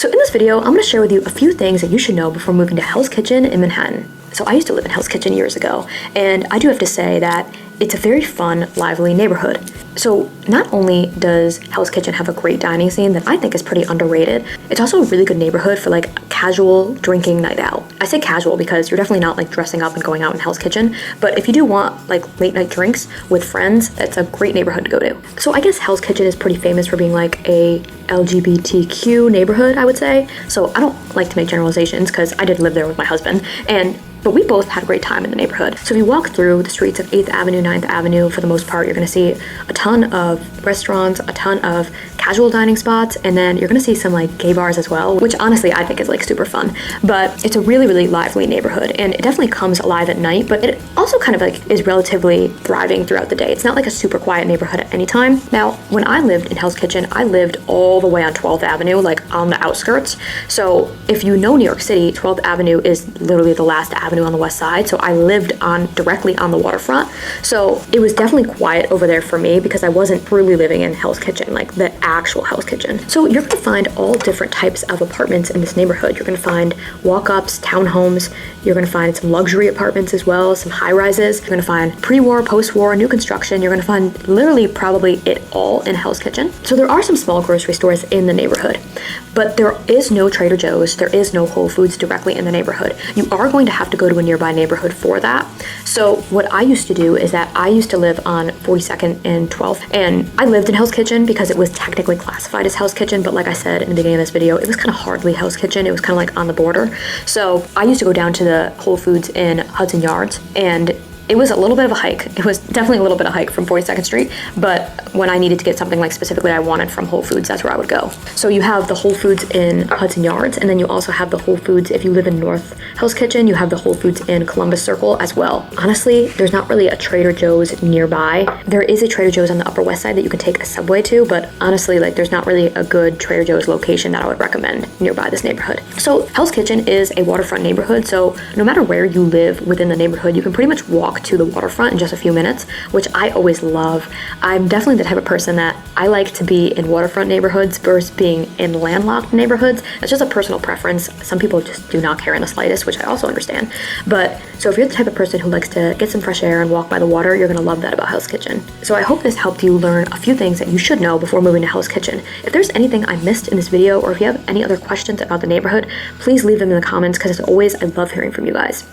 So in this video, I'm going to share with you a few things that you should know before moving to Hell's Kitchen in Manhattan. So I used to live in Hell's Kitchen years ago, and I do have to say that it's a very fun, lively neighborhood. So not only does Hell's Kitchen have a great dining scene that I think is pretty underrated, it's also a really good neighborhood for like a casual drinking night out. I say casual because you're definitely not like dressing up and going out in Hell's Kitchen, but if you do want like late night drinks with friends, that's a great neighborhood to go to. So I guess Hell's Kitchen is pretty famous for being like a LGBTQ neighborhood, I would say. So I don't like to make generalizations because I did live there with my husband, but we both had a great time in the neighborhood. So if you walk through the streets of 8th Avenue, 9th Avenue, for the most part, you're gonna see a ton of restaurants, a ton of casual dining spots, and then you're gonna see some like gay bars as well, which honestly I think is like super fun. But it's a really, really lively neighborhood, and it definitely comes alive at night, but it also kind of like is relatively thriving throughout the day. It's not like a super quiet neighborhood at any time. Now, when I lived in Hell's Kitchen, I lived all the way on 12th Avenue, like on the outskirts. So if you know New York City, 12th Avenue is literally the last avenue on the west side. So I lived directly on the waterfront. So it was definitely quiet over there for me because I wasn't really living in Hell's Kitchen, like the actual Hell's Kitchen. So you're gonna find all different types of apartments in this neighborhood. You're gonna find walk-ups, townhomes, you're gonna find some luxury apartments as well, some high-rises. You're gonna find pre-war, post-war, new construction. You're gonna find literally probably it all in Hell's Kitchen. So there are some small grocery stores in the neighborhood, but there is no Trader Joe's, there is no Whole Foods directly in the neighborhood. You are going to have to go to a nearby neighborhood for that. So what I used to do is that I used to live on 42nd and 12th, and I lived in Hell's Kitchen because it was technically classified as Hell's Kitchen, but like I said in the beginning of this video, it was kind of hardly Hell's Kitchen. It was kind of like on the border. So I used to go down to the Whole Foods in Hudson Yards, and it was a little bit of a hike. It was definitely a little bit of a hike from 42nd Street, but when I needed to get something like specifically I wanted from Whole Foods, that's where I would go. So you have the Whole Foods in Hudson Yards, and then you also have the Whole Foods, if you live in North Hell's Kitchen, you have the Whole Foods in Columbus Circle as well. Honestly, there's not really a Trader Joe's nearby. There is a Trader Joe's on the Upper West Side that you can take a subway to, but honestly, like there's not really a good Trader Joe's location that I would recommend nearby this neighborhood. So Hell's Kitchen is a waterfront neighborhood, so no matter where you live within the neighborhood, you can pretty much walk to the waterfront in just a few minutes, which I always love. I'm definitely the type of person that I like to be in waterfront neighborhoods versus being in landlocked neighborhoods. That's just a personal preference. Some people just do not care in the slightest, which I also understand. But so if you're the type of person who likes to get some fresh air and walk by the water, you're gonna love that about Hell's Kitchen. So I hope this helped you learn a few things that you should know before moving to Hell's Kitchen. If there's anything I missed in this video, or if you have any other questions about the neighborhood, please leave them in the comments, because as always, I love hearing from you guys.